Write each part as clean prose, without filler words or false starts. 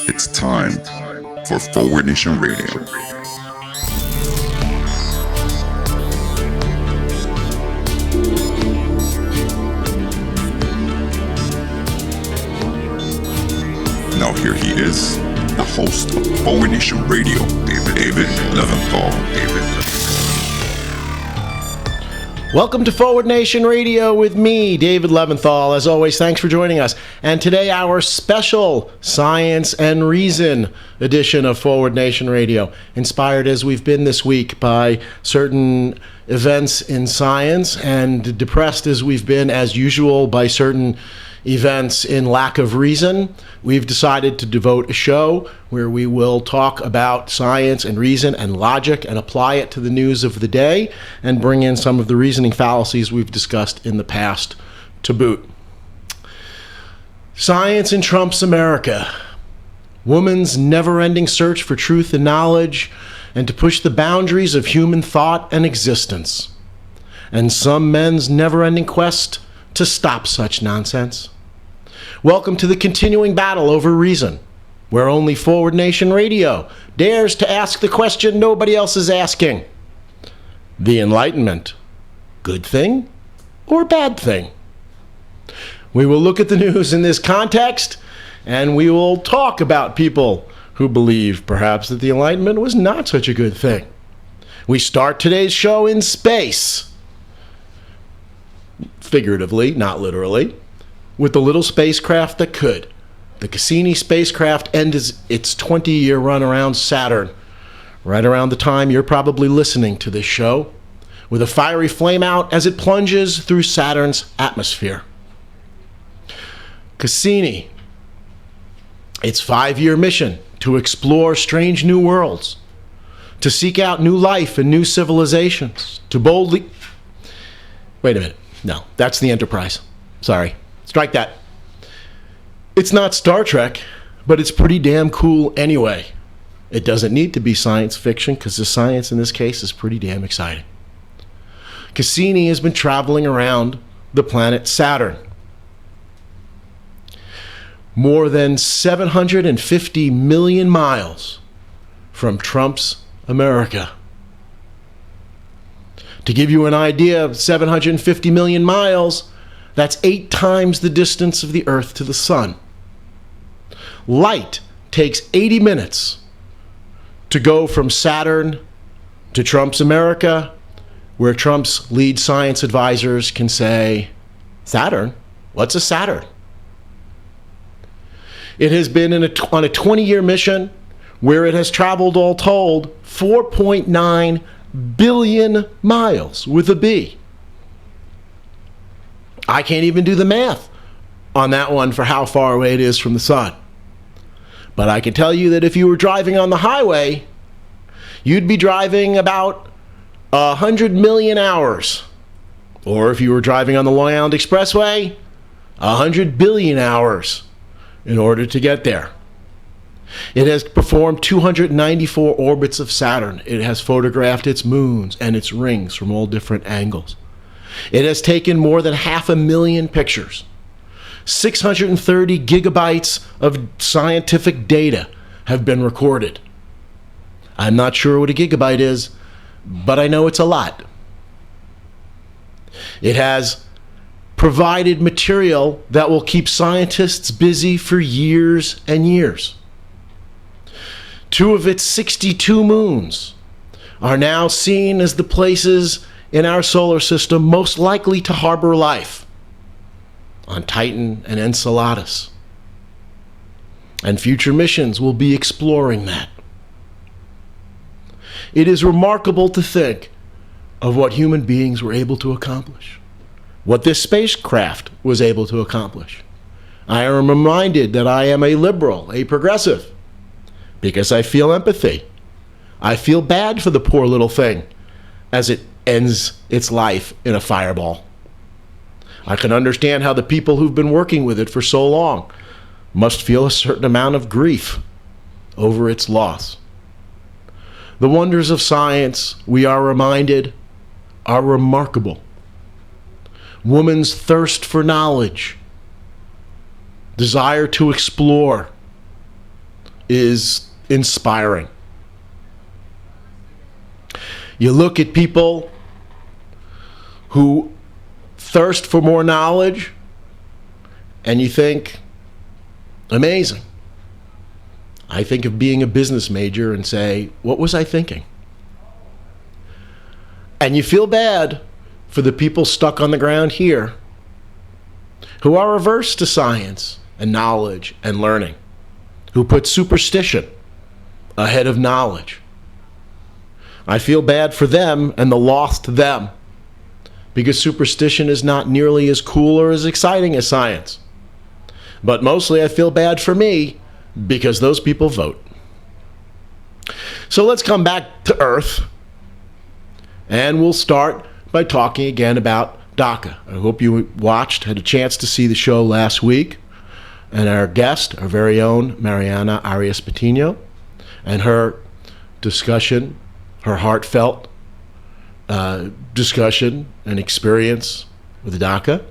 It's time for Forward Nation Radio. Now here he is, the host of Forward Nation Radio, David Leventhal. Welcome to Forward Nation Radio with me, David Leventhal. As always, thanks for joining us. And today, our special Science and Reason edition of Forward Nation Radio, inspired as we've been this week by certain events in science and depressed as we've been, as usual, by certain events in lack of reason. We've decided to devote a show where we will talk about science and reason and logic and apply it to the news of the day and bring in some of the reasoning fallacies we've discussed in the past to boot. Science in Trump's America. Woman's never-ending search for truth and knowledge and to push the boundaries of human thought and existence. And some men's never-ending quest to stop such nonsense. Welcome to the continuing battle over reason, where only Forward Nation Radio dares to ask the question nobody else is asking. The Enlightenment, good thing or bad thing? We will look at the news in this context, and we will talk about people who believe perhaps that the Enlightenment was not such a good thing. We start today's show in space. Figuratively, not literally, with the little spacecraft that could. The Cassini spacecraft ends its 20-year run around Saturn, right around the time you're probably listening to this show, with a fiery flame out as it plunges through Saturn's atmosphere. Cassini, its 5-year mission to explore strange new worlds, to seek out new life and new civilizations, to boldly... Wait a minute. No, that's the Enterprise. Sorry. Strike that. It's not Star Trek, but it's pretty damn cool anyway. It doesn't need to be science fiction because the science in this case is pretty damn exciting. Cassini has been traveling around the planet Saturn. More than 750 million miles from Trump's America. To give you an idea of 750 million miles, that's 8 times the distance of the Earth to the Sun. Light takes 80 minutes to go from Saturn to Trump's America, where Trump's lead science advisors can say, Saturn? What's a Saturn? It has been on a 20-year mission where it has traveled, all told, 4.9 billion miles with a B. I can't even do the math on that one for how far away it is from the sun. But I can tell you that if you were driving on the highway, you'd be driving about 100 million hours. Or if you were driving on the Long Island Expressway, 100 billion hours in order to get there. It has performed 294 orbits of Saturn. It has photographed its moons and its rings from all different angles. It has taken more than 500,000 pictures. 630 gigabytes of scientific data have been recorded. I'm not sure what a gigabyte is, but I know it's a lot. It has provided material that will keep scientists busy for years and years. 2 of its 62 moons are now seen as the places in our solar system most likely to harbor life, on Titan and Enceladus. And future missions will be exploring that. It is remarkable to think of what human beings were able to accomplish, what this spacecraft was able to accomplish. I am reminded that I am a liberal, a progressive, because I feel empathy. I feel bad for the poor little thing as it ends its life in a fireball. I can understand how the people who've been working with it for so long must feel a certain amount of grief over its loss. The wonders of science, we are reminded, are remarkable. Woman's thirst for knowledge desire to explore is inspiring. You look at people who thirst for more knowledge and you think, amazing. I think of being a business major and say, what was I thinking? And you feel bad for the people stuck on the ground here who are averse to science and knowledge and learning, who put superstition ahead of knowledge. I feel bad for them and the lost them, because superstition is not nearly as cool or as exciting as science. But mostly I feel bad for me because those people vote. So let's come back to Earth, and we'll start by talking again about DACA. I hope you watched, had a chance to see the show last week, and our guest, our very own Mariana Arias Patino, and her discussion, her heartfelt discussion and experience with DACA,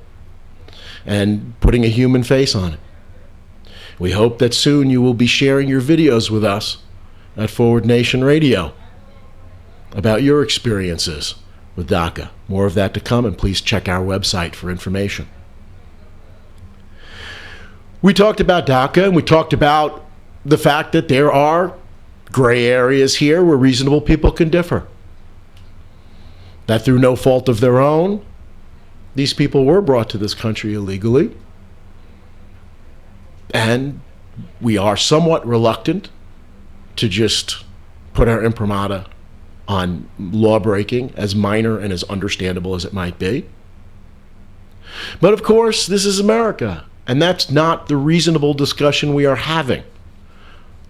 and putting a human face on it. We hope that soon you will be sharing your videos with us at Forward Nation Radio about your experiences with DACA. More of that to come, and please check our website for information. We talked about DACA, and we talked about the fact that there are gray areas here where reasonable people can differ. That through no fault of their own, these people were brought to this country illegally. And we are somewhat reluctant to just put our imprimatur on lawbreaking, as minor and as understandable as it might be. But of course, this is America, and that's not the reasonable discussion we are having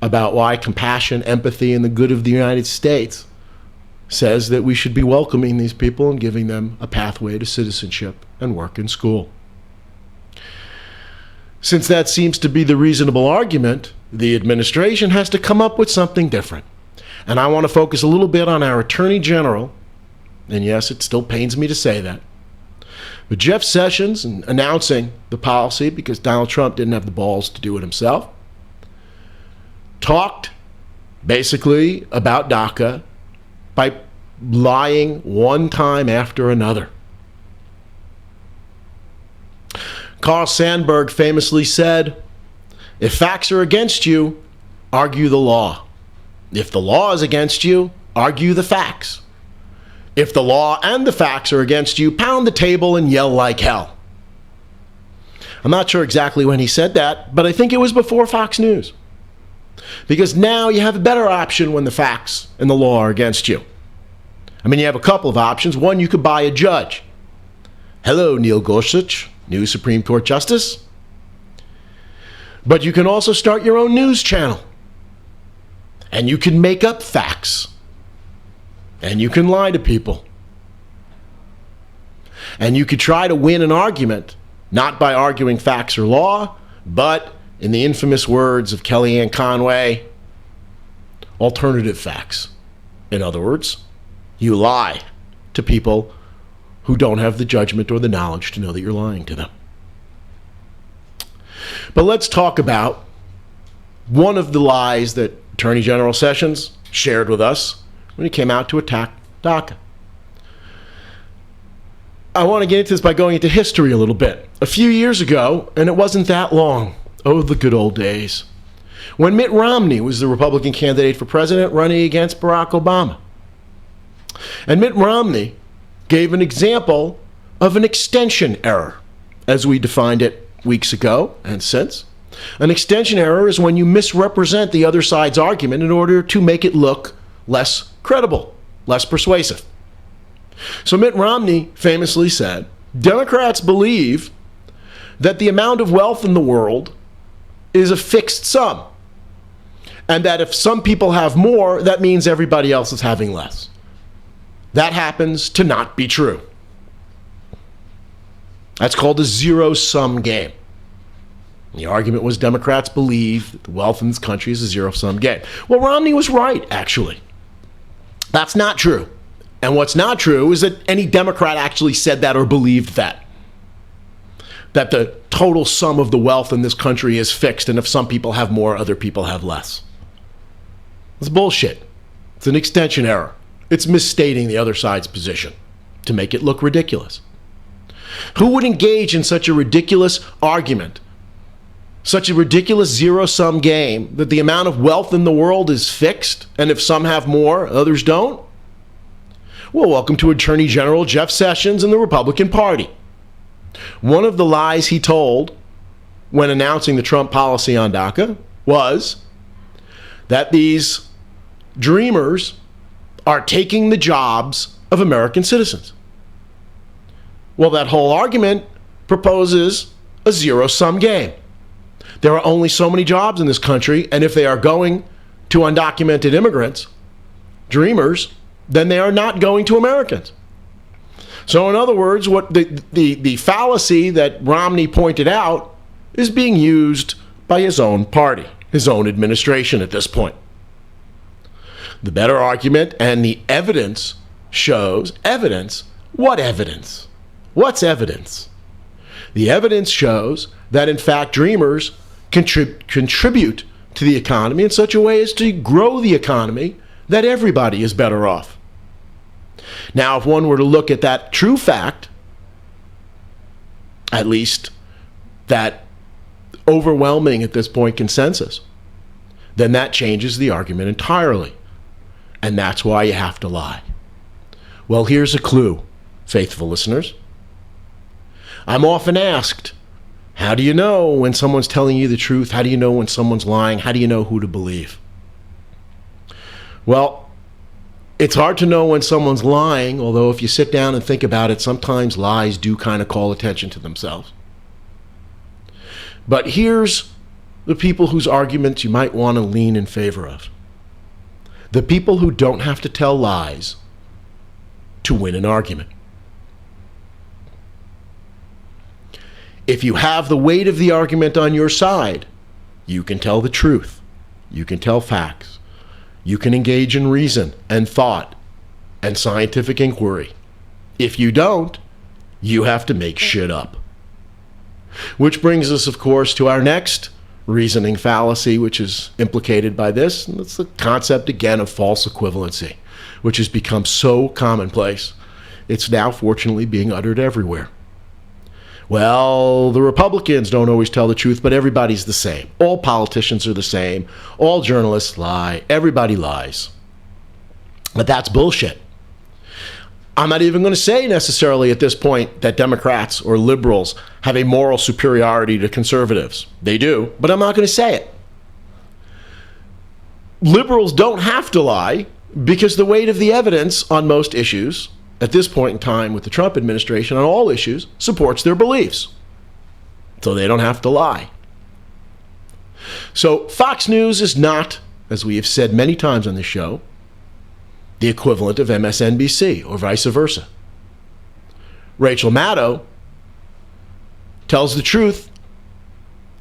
about why compassion, empathy, and the good of the United States says that we should be welcoming these people and giving them a pathway to citizenship and work in school. Since that seems to be the reasonable argument, the administration has to come up with something different. And I want to focus a little bit on our Attorney General, and yes, it still pains me to say that, but Jeff Sessions, in announcing the policy because Donald Trump didn't have the balls to do it himself, talked basically about DACA by lying one time after another. Carl Sandburg famously said, if facts are against you, argue the law. If the law is against you, argue the facts. If the law and the facts are against you, pound the table and yell like hell. I'm not sure exactly when he said that, but I think it was before Fox News. Because now you have a better option when the facts and the law are against you. I mean, you have a couple of options. One, you could buy a judge. Hello, Neil Gorsuch, new Supreme Court Justice. But you can also start your own news channel. And you can make up facts. And you can lie to people. And you could try to win an argument, not by arguing facts or law, but, in the infamous words of Kellyanne Conway, alternative facts. In other words, you lie to people who don't have the judgment or the knowledge to know that you're lying to them. But let's talk about one of the lies that Attorney General Sessions shared with us when he came out to attack DACA. I want to get into this by going into history a little bit. A few years ago, and it wasn't that long, oh, the good old days, when Mitt Romney was the Republican candidate for president running against Barack Obama. And Mitt Romney gave an example of an extension error, as we defined it weeks ago and since. An extension error is when you misrepresent the other side's argument in order to make it look less credible, less persuasive. So Mitt Romney famously said, Democrats believe that the amount of wealth in the world is a fixed sum, and that if some people have more, that means everybody else is having less. That happens to not be true. That's called a zero-sum game. The argument was Democrats believe that the wealth in this country is a zero-sum game. Well, Romney was right, actually. That's not true. And what's not true is that any Democrat actually said that or believed that. that the total sum of the wealth in this country is fixed, and if some people have more, other people have less. It's bullshit. It's an extension error. It's misstating the other side's position to make it look ridiculous. Who would engage in such a ridiculous argument, such a ridiculous zero-sum game that the amount of wealth in the world is fixed, and if some have more, others don't? Well, welcome to Attorney General Jeff Sessions and the Republican Party. One of the lies he told when announcing the Trump policy on DACA was that these dreamers are taking the jobs of American citizens. Well, that whole argument proposes a zero-sum game. There are only so many jobs in this country, and if they are going to undocumented immigrants, dreamers, then they are not going to Americans. So in other words, what the fallacy that Romney pointed out is being used by his own party, his own administration at this point. The better argument and the evidence shows evidence. What evidence? What's evidence? The evidence shows that, in fact, dreamers contribute to the economy in such a way as to grow the economy that everybody is better off. Now, if one were to look at that true fact, at least that overwhelming at this point consensus, then that changes the argument entirely. And that's why you have to lie. Well, here's a clue, faithful listeners. I'm often asked, how do you know when someone's telling you the truth? How do you know when someone's lying? How do you know who to believe? Well, it's hard to know when someone's lying, although if you sit down and think about it, sometimes lies do kind of call attention to themselves. But here's the people whose arguments you might want to lean in favor of. The people who don't have to tell lies to win an argument. If you have the weight of the argument on your side, you can tell the truth. You can tell facts. You can engage in reason and thought and scientific inquiry. If you don't, you have to make shit up. Which brings us, of course, to our next reasoning fallacy, which is implicated by this. And it's the concept, again, of false equivalency, which has become so commonplace. It's now, fortunately, being uttered everywhere. Well, the Republicans don't always tell the truth, but everybody's the same. All politicians are the same. All journalists lie. Everybody lies. But that's bullshit. I'm not even going to say necessarily at this point that Democrats or liberals have a moral superiority to conservatives. They do, but I'm not going to say it. Liberals don't have to lie because the weight of the evidence on most issues at this point in time with the Trump administration on all issues supports their beliefs. So they don't have to lie. So Fox News is not, as we have said many times on this show, the equivalent of MSNBC or vice versa. Rachel Maddow tells the truth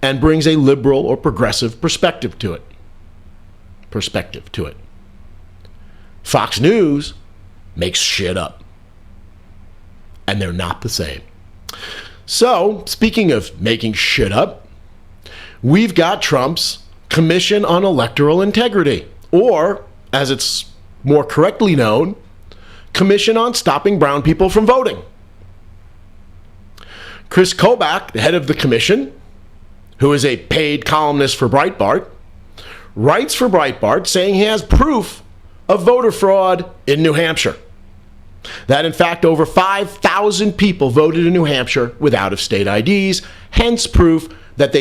and brings a liberal or progressive perspective to it. Fox News makes shit up. And they're not the same. So, speaking of making shit up, we've got Trump's Commission on Electoral Integrity, or, as it's more correctly known, Commission on Stopping Brown People from Voting. Chris Kobach, the head of the commission, who is a paid columnist for Breitbart, writes for Breitbart saying he has proof of voter fraud in New Hampshire. That, in fact, over 5,000 people voted in New Hampshire with out-of-state IDs, hence proof that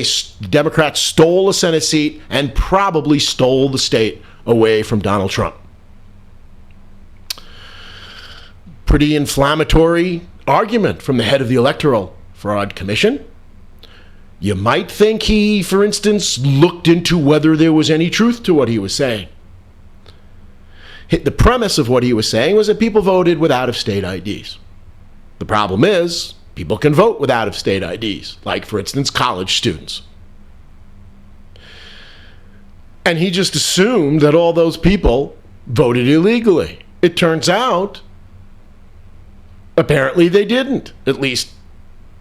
Democrats stole a Senate seat and probably stole the state away from Donald Trump. Pretty inflammatory argument from the head of the Electoral Fraud Commission. You might think he, for instance, looked into whether there was any truth to what he was saying. The premise of what he was saying was that people voted with out-of-state IDs. The problem is, people can vote with out-of-state IDs, like, for instance, college students. And he just assumed that all those people voted illegally. It turns out, apparently they didn't. At least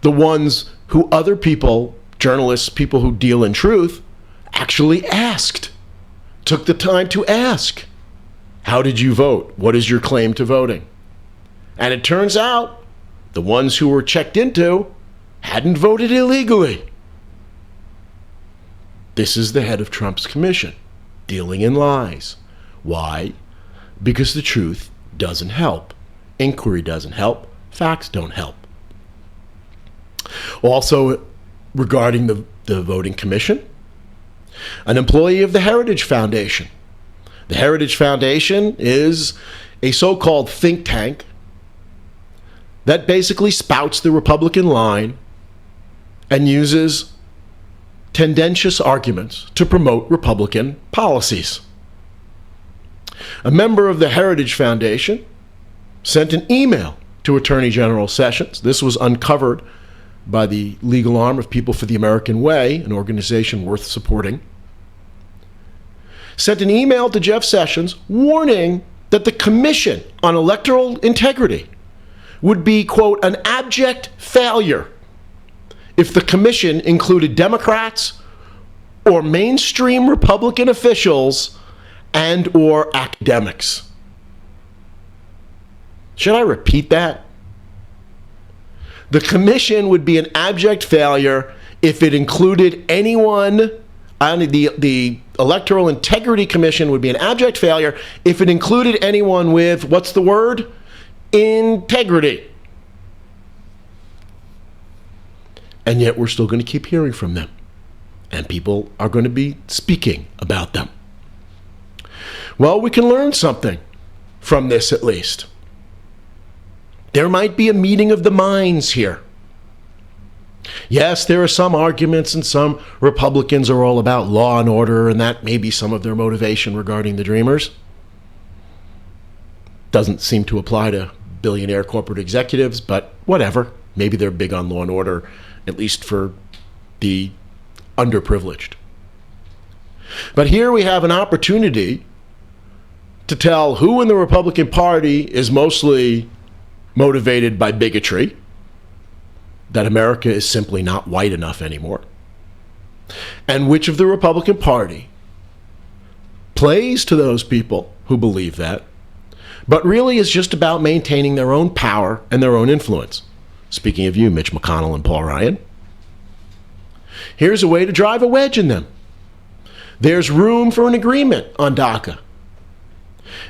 the ones who other people, journalists, people who deal in truth, actually asked, took the time to ask, how did you vote? What is your claim to voting? And it turns out the ones who were checked into hadn't voted illegally. This is the head of Trump's commission, dealing in lies. Why? Because the truth doesn't help. Inquiry doesn't help. Facts don't help. Also, regarding the voting commission, an employee of the Heritage Foundation. The Heritage Foundation is a so-called think tank that basically spouts the Republican line and uses tendentious arguments to promote Republican policies. A member of the Heritage Foundation sent an email to Attorney General Sessions. This was uncovered by the legal arm of People for the American Way, an organization worth supporting. Sent an email to Jeff Sessions warning that the Commission on Electoral Integrity would be, quote, an abject failure if the commission included Democrats or mainstream Republican officials and or academics. Should I repeat that? The commission would be an abject failure if it included anyone. The Electoral Integrity Commission would be an abject failure if it included anyone with, what's the word? Integrity. And yet we're still going to keep hearing from them. And people are going to be speaking about them. Well, we can learn something from this at least. There might be a meeting of the minds here. Yes, there are some arguments and some Republicans are all about law and order, and that may be some of their motivation regarding the Dreamers. Doesn't seem to apply to billionaire corporate executives, but whatever. Maybe they're big on law and order, at least for the underprivileged. But here we have an opportunity to tell who in the Republican Party is mostly motivated by bigotry, that America is simply not white enough anymore, and which of the Republican Party plays to those people who believe that, but really is just about maintaining their own power and their own influence. Speaking of you, Mitch McConnell and Paul Ryan, here's a way to drive a wedge in them. There's room for an agreement on DACA.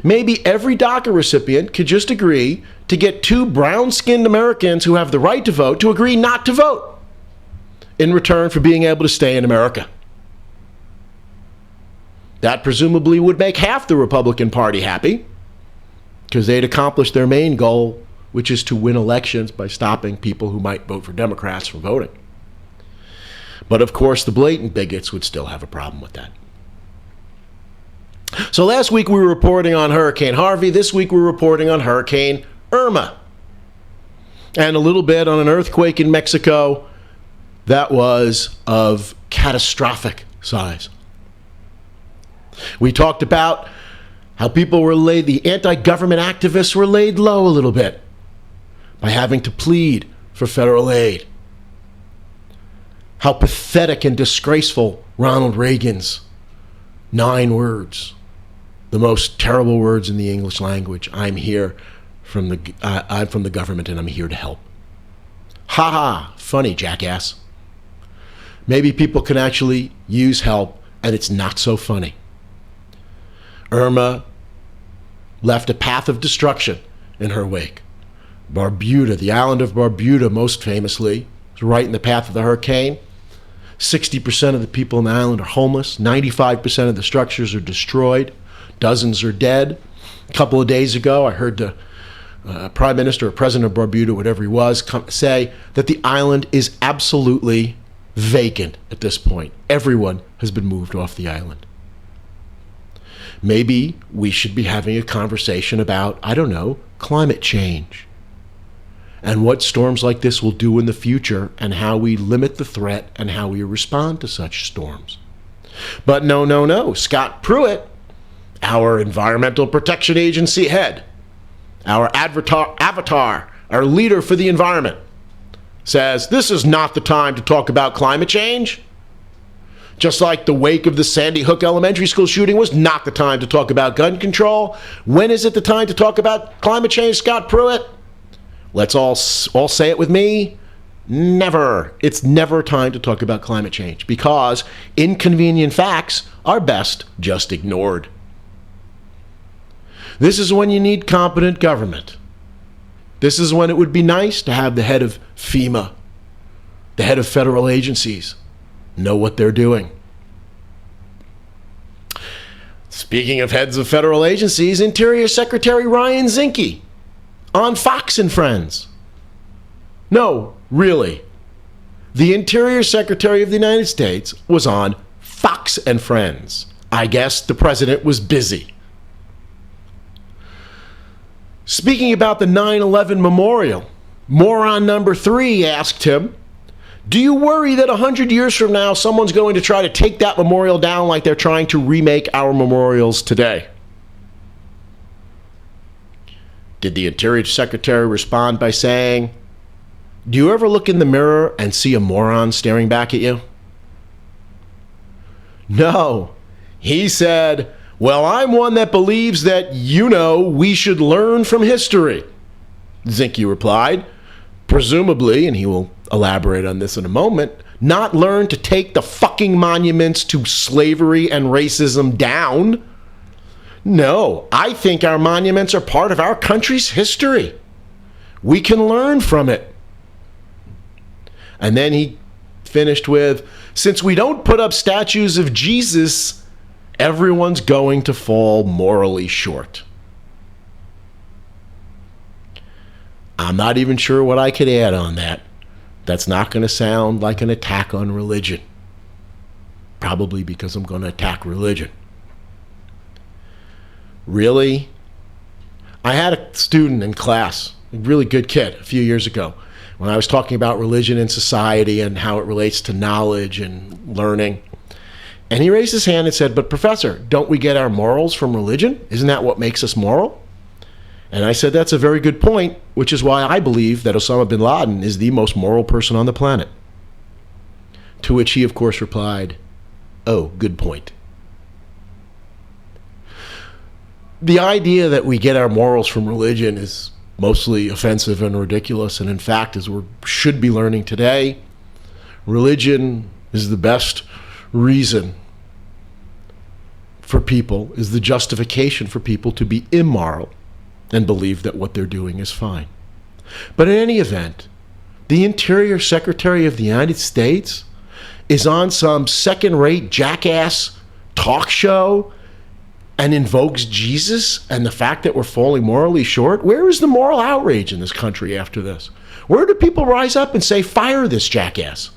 Maybe every DACA recipient could just agree to get two brown-skinned Americans who have the right to vote to agree not to vote in return for being able to stay in America. That presumably would make half the Republican Party happy because they'd accomplish their main goal, which is to win elections by stopping people who might vote for Democrats from voting. But of course, the blatant bigots would still have a problem with that. So last week we were reporting on Hurricane Harvey. This week we're reporting on Hurricane Irma. And a little bit on an earthquake in Mexico that was of catastrophic size. We talked about how people were laid, the anti-government activists were laid low a little bit by having to plead for federal aid. How pathetic and disgraceful Ronald Reagan's 9 words, the most terrible words in the English language. I'm from the government and I'm here to help. Ha ha, funny, jackass. Maybe people can actually use help and it's not so funny. Irma left a path of destruction in her wake. Barbuda, the island of Barbuda most famously, is right in the path of the hurricane. 60% of the people on the island are homeless. 95% of the structures are destroyed. Dozens are dead. A couple of days ago, I heard the Prime Minister or President of Barbuda, whatever he was, say that the island is absolutely vacant at this point. Everyone has been moved off the island. Maybe we should be having a conversation about, I don't know, climate change and what storms like this will do in the future and how we limit the threat and how we respond to such storms. But no. Scott Pruitt, our Environmental Protection Agency head, our avatar, our leader for the environment, says this is not the time to talk about climate change. Just like the wake of the Sandy Hook Elementary School shooting was not the time to talk about gun control. When is it the time to talk about climate change, Scott Pruitt? Let's all say it with me. Never. It's never time to talk about climate change because inconvenient facts are best just ignored. This is when you need competent government. This is when it would be nice to have the head of FEMA, the head of federal agencies, know what they're doing. Speaking of heads of federal agencies, Interior Secretary Ryan Zinke on Fox and Friends. No, really. The Interior Secretary of the United States was on Fox and Friends. I guess the president was busy. Speaking about the 9/11 memorial, moron number 3 asked him, do you worry that 100 years from now someone's going to try to take that memorial down like they're trying to remake our memorials today? Did the Interior Secretary respond by saying, do you ever look in the mirror and see a moron staring back at you? No. He said, well, I'm one that believes that, we should learn from history. Zinke replied, presumably, and he will elaborate on this in a moment, not learn to take the fucking monuments to slavery and racism down. No, I think our monuments are part of our country's history. We can learn from it. And then he finished with, since we don't put up statues of Jesus, everyone's going to fall morally short. I'm not even sure what I could add on that. That's not going to sound like an attack on religion. Probably because I'm going to attack religion. Really? I had a student in class, a really good kid, a few years ago, when I was talking about religion and society and how it relates to knowledge and learning. And he raised his hand and said, but professor, don't we get our morals from religion? Isn't that what makes us moral? And I said, that's a very good point, which is why I believe that Osama bin Laden is the most moral person on the planet. To which he, of course, replied, oh, good point. The idea that we get our morals from religion is mostly offensive and ridiculous, and in fact, as we should be learning today, religion is the best reason for people, is the justification for people to be immoral and believe that what they're doing is fine. But in any event, the Interior Secretary of the United States is on some second-rate jackass talk show and invokes Jesus and the fact that we're falling morally short. Where is the moral outrage in this country after this? Where do people rise up and say, fire this jackass?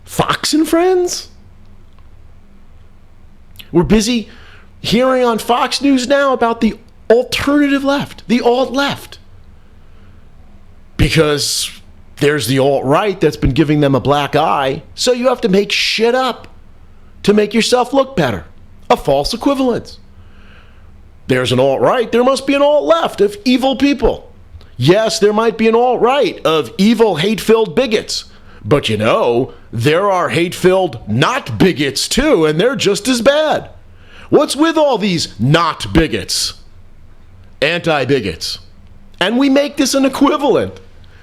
Fox and Friends? We're busy hearing on Fox News now about the alternative left, the alt-left. Because there's the alt-right that's been giving them a black eye, so you have to make shit up to make yourself look better. A false equivalence. There's an alt-right, there must be an alt-left of evil people. Yes, there might be an alt-right of evil, hate-filled bigots. But there are hate-filled not bigots too, and they're just as bad. What's with all these not bigots? Anti-bigots. And we make this an equivalent.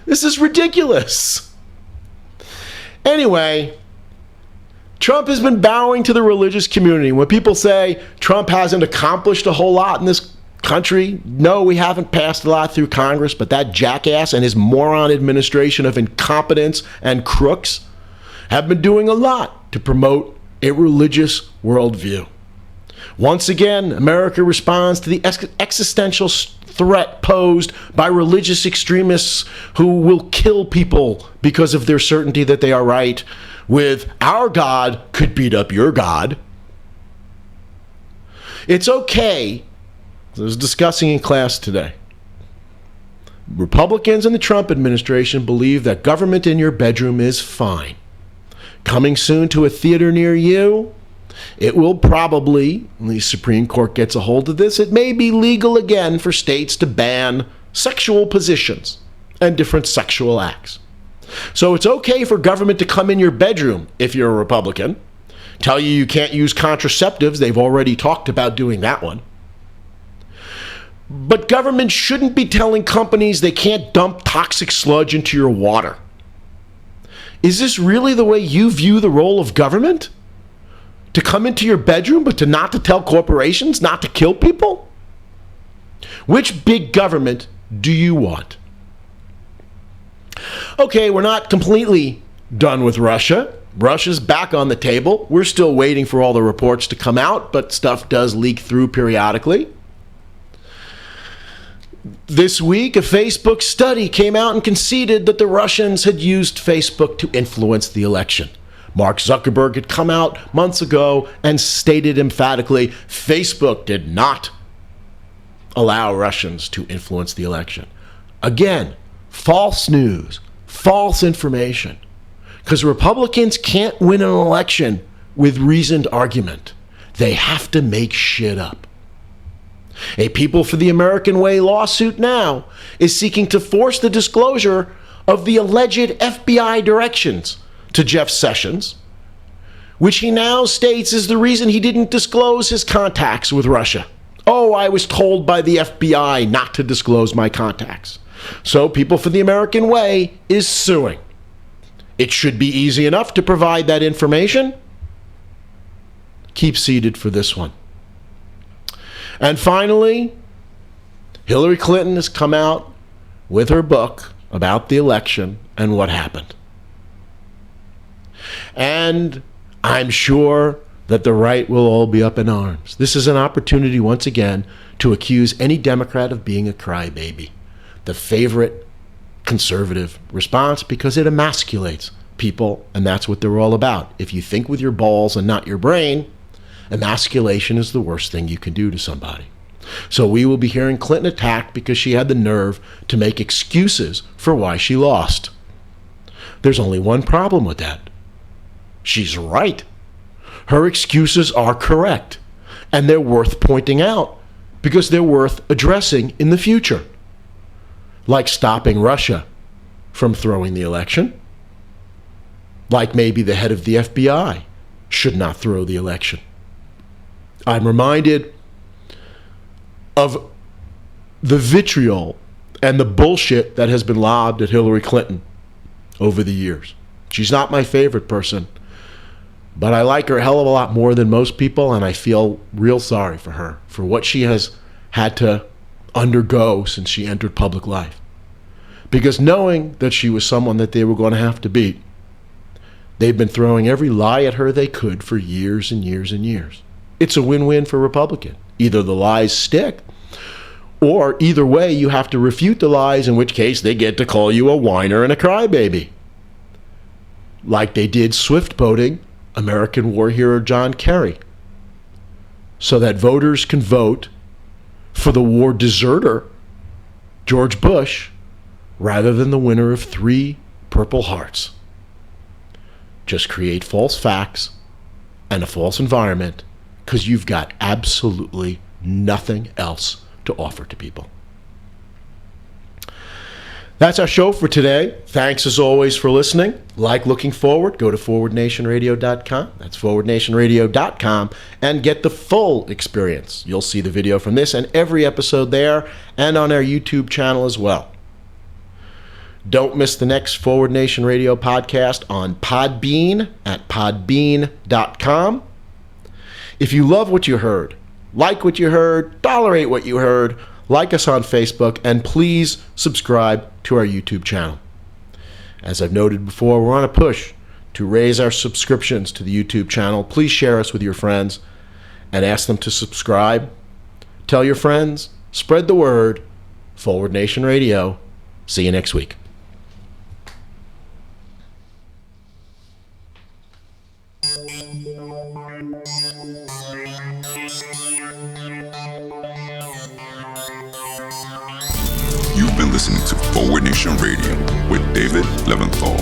This is ridiculous. Anyway, Trump has been bowing to the religious community. When people say Trump hasn't accomplished a whole lot in this country, no, we haven't passed a lot through Congress, but that jackass and his moron administration of incompetence and crooks have been doing a lot to promote a religious worldview. Once again, America responds to the existential threat posed by religious extremists who will kill people because of their certainty that they are right with, our God could beat up your God. It's okay, as I was discussing in class today, Republicans in the Trump administration believe that government in your bedroom is fine. Coming soon to a theater near you, it will probably, when the Supreme Court gets a hold of this, it may be legal again for states to ban sexual positions and different sexual acts. So it's okay for government to come in your bedroom if you're a Republican, tell you you can't use contraceptives. They've already talked about doing that one. But government shouldn't be telling companies they can't dump toxic sludge into your water. Is this really the way you view the role of government? To come into your bedroom, but not to tell corporations not to kill people? Which big government do you want? Okay, we're not completely done with Russia. Russia's back on the table. We're still waiting for all the reports to come out, but stuff does leak through periodically. This week, a Facebook study came out and conceded that the Russians had used Facebook to influence the election. Mark Zuckerberg had come out months ago and stated emphatically, Facebook did not allow Russians to influence the election. Again, false news, false information. Because Republicans can't win an election with reasoned argument. They have to make shit up. A People for the American Way lawsuit now is seeking to force the disclosure of the alleged FBI directions to Jeff Sessions, which he now states is the reason he didn't disclose his contacts with Russia. Oh, I was told by the FBI not to disclose my contacts. So People for the American Way is suing. It should be easy enough to provide that information. Keep seated for this one. And finally, Hillary Clinton has come out with her book about the election and what happened. And I'm sure that the right will all be up in arms. This is an opportunity once again to accuse any Democrat of being a crybaby, the favorite conservative response, because it emasculates people, and that's what they're all about. If you think with your balls and not your brain, emasculation is the worst thing you can do to somebody. So we will be hearing Clinton attacked because she had the nerve to make excuses for why she lost. There's only one problem with that. She's right. Her excuses are correct, and they're worth pointing out because they're worth addressing in the future. Like stopping Russia from throwing the election. Like maybe the head of the FBI should not throw the election. I'm reminded of the vitriol and the bullshit that has been lobbed at Hillary Clinton over the years. She's not my favorite person, but I like her a hell of a lot more than most people, and I feel real sorry for her, for what she has had to undergo since she entered public life. Because knowing that she was someone that they were going to have to beat, they've been throwing every lie at her they could for years and years and years. It's a win-win for Republican. Either the lies stick, or either way you have to refute the lies, in which case they get to call you a whiner and a crybaby. Like they did swift-boating American war hero John Kerry, so that voters can vote for the war deserter George Bush rather than the winner of 3 Purple Hearts. Just create false facts and a false environment because you've got absolutely nothing else to offer to people. That's our show for today. Thanks as always for listening. Like looking forward, go to forwardnationradio.com. That's forwardnationradio.com and get the full experience. You'll see the video from this and every episode there and on our YouTube channel as well. Don't miss the next Forward Nation Radio podcast on Podbean at podbean.com. If you love what you heard, like what you heard, tolerate what you heard, like us on Facebook, and please subscribe to our YouTube channel. As I've noted before, we're on a push to raise our subscriptions to the YouTube channel. Please share us with your friends and ask them to subscribe. Tell your friends, spread the word. Forward Nation Radio. See you next week. You've been listening to Forward Nation Radio with David Leventhal.